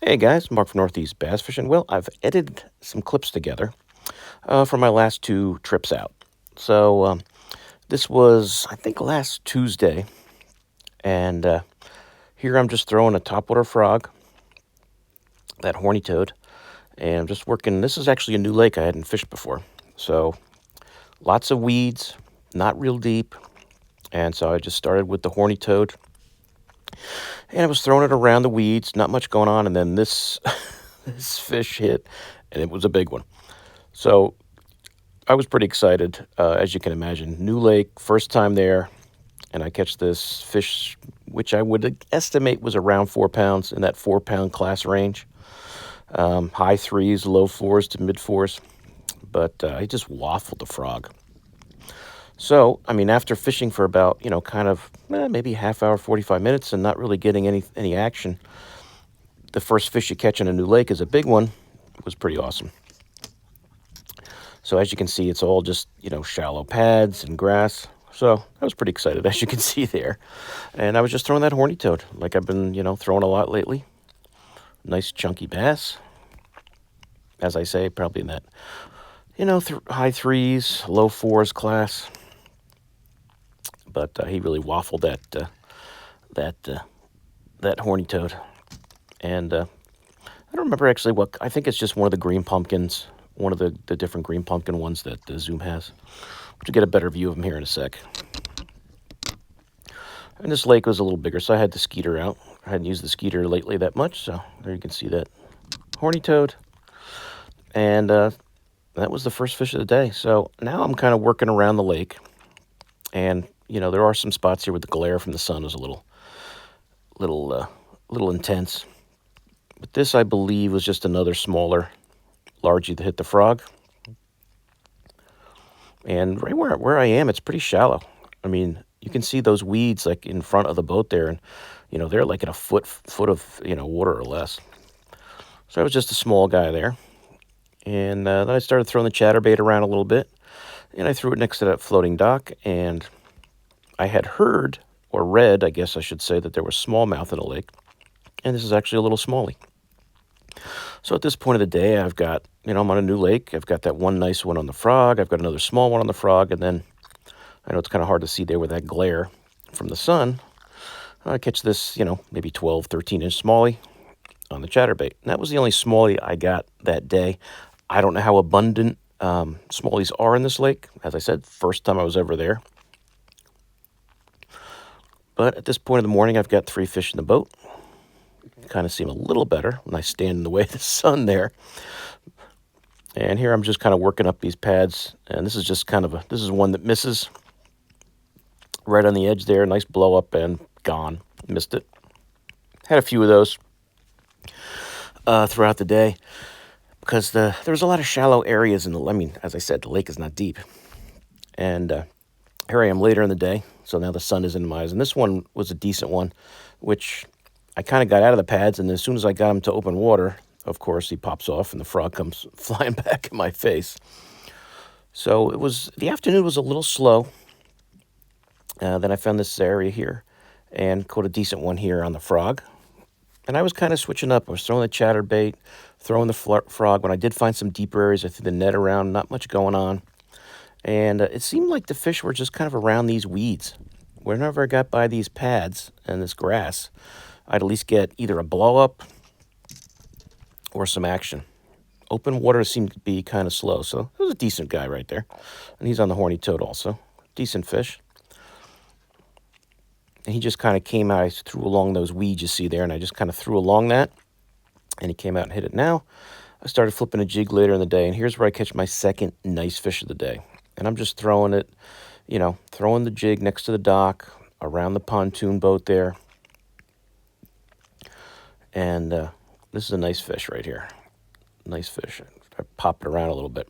Hey guys, Mark from Northeast Bass Fishing. Well, I've edited some clips together from my last two trips out. So this was, I think, last Tuesday, and here I'm just throwing a topwater frog, that horny toad, and I'm just working. This is actually a new lake I hadn't fished before, so lots of weeds, not real deep, and so I just started with the horny toad, and I was throwing it around the weeds, not much going on, and then this this fish hit, and it was a big one. So I was pretty excited, as you can imagine. New lake, first time there, and I catch this fish, which I would estimate was around 4 pounds in that 4 pound class range. High threes, low fours to mid fours, but I just waffled the frog. So, I mean, after fishing for about, kind of maybe half hour, 45 minutes, and not really getting any action, the first fish you catch in a new lake is a big one. It was pretty awesome. So as you can see, it's all just, shallow pads and grass. So I was pretty excited, as you can see there. And I was just throwing that horny toad, like I've been, throwing a lot lately. Nice chunky bass. As I say, probably in that, high threes, low fours class. But he really waffled that that horny toad. And I don't remember actually what, I think it's just one of the green pumpkins, one of the different green pumpkin ones that the Zoom has. To get a better view of them here in a sec. And this lake was a little bigger, so I had the skeeter out. I hadn't used the skeeter lately that much, so there you can see that horny toad. And that was the first fish of the day. So now I'm kind of working around the lake. And, there are some spots here where the glare from the sun is a little intense. But this, I believe, was just another smaller largie that hit the frog. And right where I am, it's pretty shallow. I mean, you can see those weeds like in front of the boat there, and they're like in a foot of water or less. So I was just a small guy there, and then I started throwing the chatterbait around a little bit, and I threw it next to that floating dock, and I had heard or read, I guess I should say, that there was smallmouth in the lake, and this is actually a little smallie. So at this point of the day, I've got, I'm on a new lake. I've got that one nice one on the frog. I've got another small one on the frog. And then I know it's kind of hard to see there with that glare from the sun. I catch this, maybe 12, 13-inch smallie on the chatterbait. And that was the only smallie I got that day. I don't know how abundant smallies are in this lake. As I said, first time I was ever there. But at this point of the morning, I've got 3 fish in the boat. Kind of seem a little better when I stand in the way of the sun there. And here I'm just kind of working up these pads, and this is just this is one that misses right on the edge there. Nice blow up and gone. Missed it. Had a few of those throughout the day because there's a lot of shallow areas in the. I mean, as I said, the lake is not deep, and here I am later in the day. So now the sun is in my eyes, and this one was a decent one, which I kind of got out of the pads, and as soon as I got him to open water, of course, he pops off, and the frog comes flying back in my face. So the afternoon was a little slow. Then I found this area here and caught a decent one here on the frog. And I was kind of switching up. I was throwing the chatterbait, throwing the frog. When I did find some deeper areas, I threw the net around, not much going on. And it seemed like the fish were just kind of around these weeds. Whenever I got by these pads and this grass, I'd at least get either a blow up or some action. Open water seemed to be kind of slow, so it was a decent guy right there. And he's on the horny toad also. Decent fish. And he just kind of came out. I threw along those weeds you see there, and I just kind of threw along that. And he came out and hit it. Now, I started flipping a jig later in the day, and here's where I catch my second nice fish of the day. And I'm just throwing it, throwing the jig next to the dock, around the pontoon boat there. And this is a nice fish right here. Nice fish. I pop it around a little bit.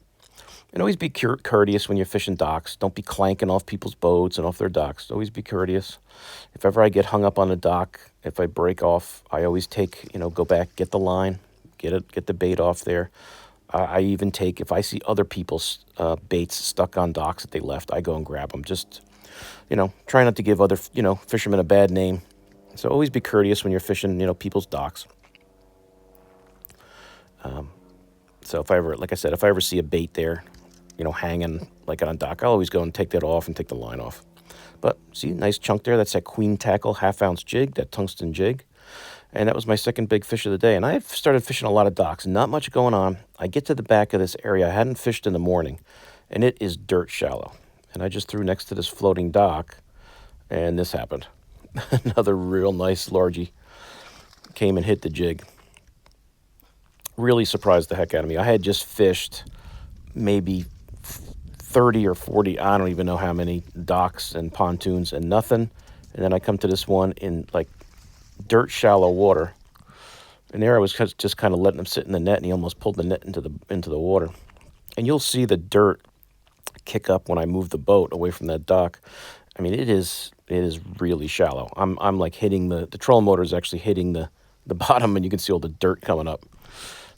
And always be courteous when you're fishing docks. Don't be clanking off people's boats and off their docks. Always be courteous. If ever I get hung up on a dock, if I break off, I always go back, get the line, get the bait off there. I even take, if I see other people's baits stuck on docks that they left, I go and grab them. Just, try not to give other, fishermen a bad name. So always be courteous when you're fishing, people's docks. So if I ever, like I said, if I ever see a bait there, hanging like on a dock, I'll always go and take that off and take the line off. But see, nice chunk there. That's that queen tackle half-ounce jig, that tungsten jig. And that was my second big fish of the day. And I've started fishing a lot of docks. Not much going on. I get to the back of this area. I hadn't fished in the morning, and it is dirt shallow. And I just threw next to this floating dock, and this happened. Another real nice largie came and hit the jig. Really surprised the heck out of me. I had just fished maybe 30 or 40, I don't even know how many docks and pontoons and nothing. And then I come to this one in like dirt shallow water. And there I was just kind of letting him sit in the net, and he almost pulled the net into the water. And you'll see the dirt kick up when I move the boat away from that dock. I mean, it is really shallow. I'm like hitting the trolling motor is actually hitting the bottom, and you can see all the dirt coming up.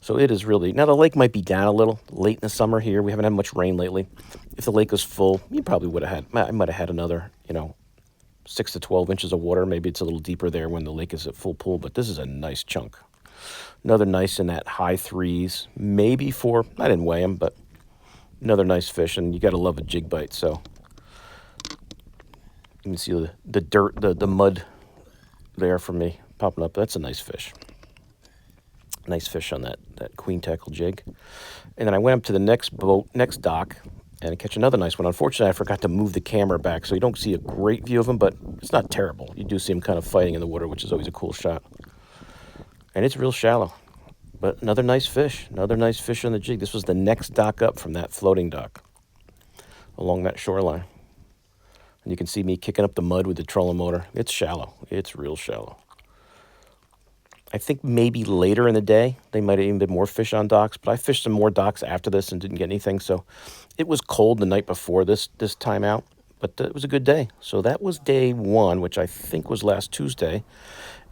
So it is really, now the lake might be down a little late in the summer here. We haven't had much rain lately. If the lake was full, you probably would have had, I might have had another, 6 to 12 inches of water. Maybe it's a little deeper there when the lake is at full pool, but this is a nice chunk. Another nice in that high threes, maybe 4. I didn't weigh them, but another nice fish, and you got to love a jig bite. So you can see the dirt, the mud there from me popping up. That's a nice fish. Nice fish on that queen tackle jig. And then I went up to the next dock, and I catch another nice one. Unfortunately, I forgot to move the camera back, so you don't see a great view of him, but it's not terrible. You do see him kind of fighting in the water, which is always a cool shot. And it's real shallow. But another nice fish on the jig. This was the next dock up from that floating dock along that shoreline. And you can see me kicking up the mud with the trolling motor. It's shallow. It's real shallow. I think maybe later in the day, they might have even been more fish on docks, but I fished some more docks after this and didn't get anything. So it was cold the night before this time out, but it was a good day. So that was day 1, which I think was last Tuesday.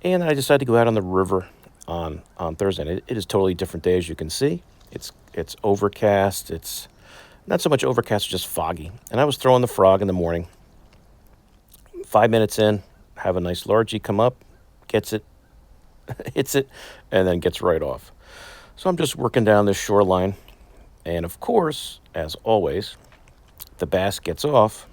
And I decided to go out on the river on Thursday. And it is a totally different day, as you can see. It's overcast. It's not so much overcast, just foggy. And I was throwing the frog in the morning. 5 minutes in, have a nice largie come up, gets it, hits it, and then gets right off. So I'm just working down this shoreline, and of course, as always, the bass gets off,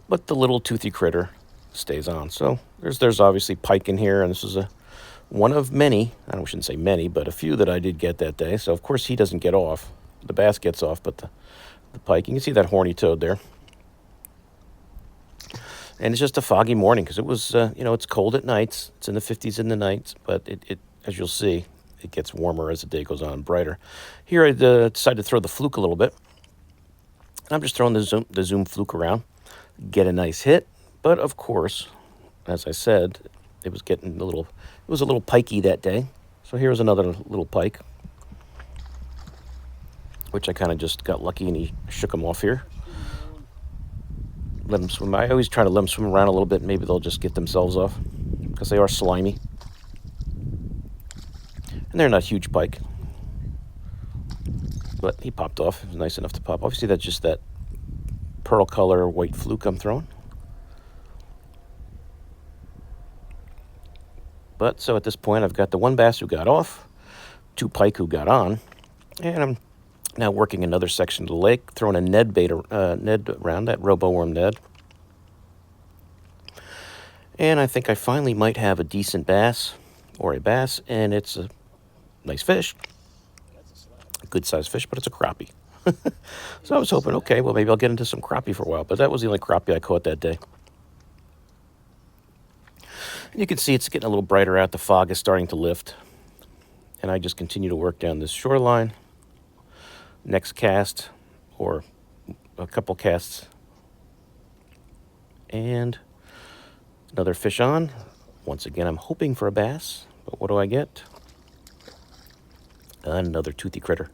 but the little toothy critter stays on. So there's obviously pike in here, and this is one of many, I shouldn't say many, but a few that I did get that day. So of course he doesn't get off. The bass gets off, but the pike, you can see that horny toad there. And it's just a foggy morning because it was, it's cold at nights. It's in the 50s in the nights, but it as you'll see, it gets warmer as the day goes on, brighter. Here I decided to throw the fluke a little bit. And I'm just throwing the zoom fluke around, get a nice hit. But of course, as I said, it was a little pikey that day. So here's another little pike, which I kind of just got lucky and he shook him off here. Let them swim. I always try to let them swim around a little bit. Maybe they'll just get themselves off because they are slimy. And they're not huge pike. But he popped off. It was nice enough to pop. Obviously, that's just that pearl color white fluke I'm throwing. But so at this point, I've got the one bass who got off, 2 pike who got on, and I'm now working another section of the lake, throwing a Ned bait, Ned around, that robo-worm Ned. And I think I finally might have a decent bass, or a bass, and it's a nice fish. A good-sized fish, but it's a crappie. So I was hoping, okay, well, maybe I'll get into some crappie for a while, but that was the only crappie I caught that day. And you can see it's getting a little brighter out. The fog is starting to lift. And I just continue to work down this shoreline. Next cast, or a couple casts, and another fish on. Once again, I'm hoping for a bass, but what do I get? Another toothy critter.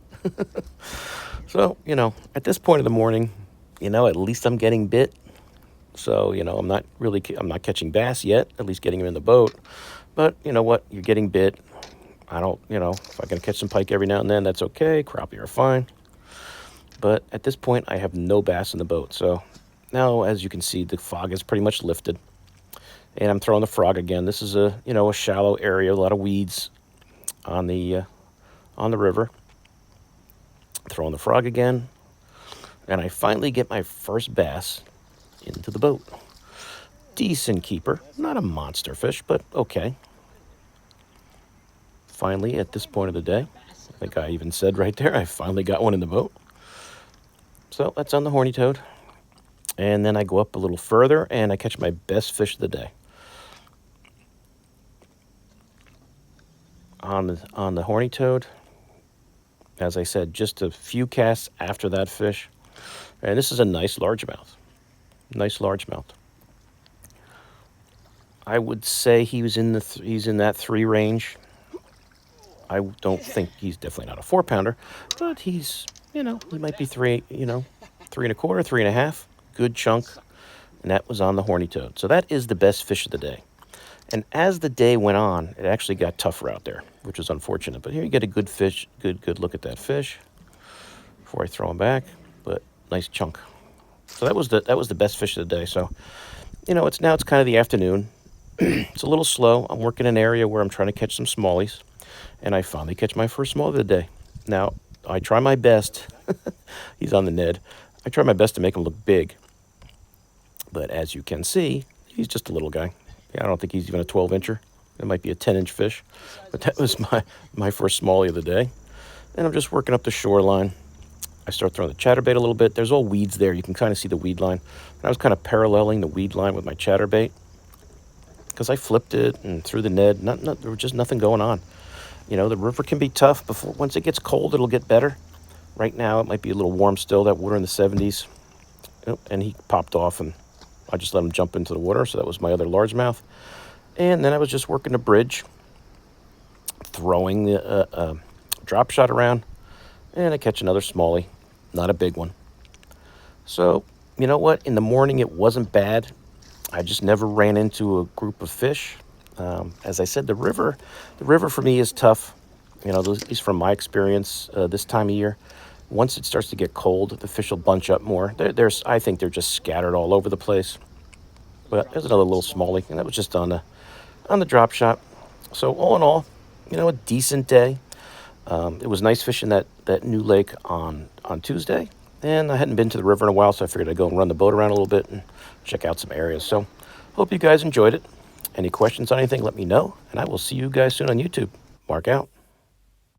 So, at this point of the morning, at least I'm getting bit. So, I'm not catching bass yet, at least getting them in the boat. But you know what? You're getting bit. I don't, if I can catch some pike every now and then, that's okay. Crappie are fine. But at this point, I have no bass in the boat. So now, as you can see, the fog is pretty much lifted. And I'm throwing the frog again. This is a shallow area, a lot of weeds on the on the river, throwing the frog again, and I finally get my first bass into the boat. Decent keeper, not a monster fish, but okay. Finally, at this point of the day, I think I even said right there, I finally got one in the boat. So that's on the horny toad. And then I go up a little further and I catch my best fish of the day. On the horny toad, as I said, just a few casts after that fish. And this is a nice largemouth. Nice largemouth. I would say he's in that 3 range. I don't think he's definitely not a 4-pounder, but he's, he might be 3, 3 1/4, 3 1/2. Good chunk. And that was on the horny toad. So that is the best fish of the day. And as the day went on, it actually got tougher out there, which was unfortunate. But here you get a good fish, good look at that fish before I throw him back. But nice chunk. So that was the best fish of the day. So, it's kind of the afternoon. It's a little slow. I'm working in an area where I'm trying to catch some smallies, and I finally catch my first small of the day. Now, I try my best. He's on the Ned. I try my best to make him look big. But as you can see, he's just a little guy. I don't think he's even a 12-incher. It might be a 10-inch fish. But that was my first smallie of the day. And I'm just working up the shoreline. I start throwing the chatterbait a little bit. There's all weeds there. You can kind of see the weed line. And I was kind of paralleling the weed line with my chatterbait because I flipped it and threw the Ned. There was just nothing going on. The river can be tough. Once it gets cold, it'll get better. Right now, it might be a little warm still. That water in the 70s. And he popped off, and I just let him jump into the water. So that was my other largemouth. And then I was just working the bridge, throwing the drop shot around, and I catch another smallie. Not a big one. So, you know what? In the morning, it wasn't bad. I just never ran into a group of fish. As I said, the river for me is tough. At least from my experience this time of year. Once it starts to get cold, the fish will bunch up more. I think they're just scattered all over the place. But there's another little smallie, and that was just on the drop shot. So all in all, a decent day. It was nice fishing that new lake on Tuesday. And I hadn't been to the river in a while, so I figured I'd go and run the boat around a little bit and check out some areas. So hope you guys enjoyed it. Any questions on anything, let me know. And I will see you guys soon on YouTube. Mark out.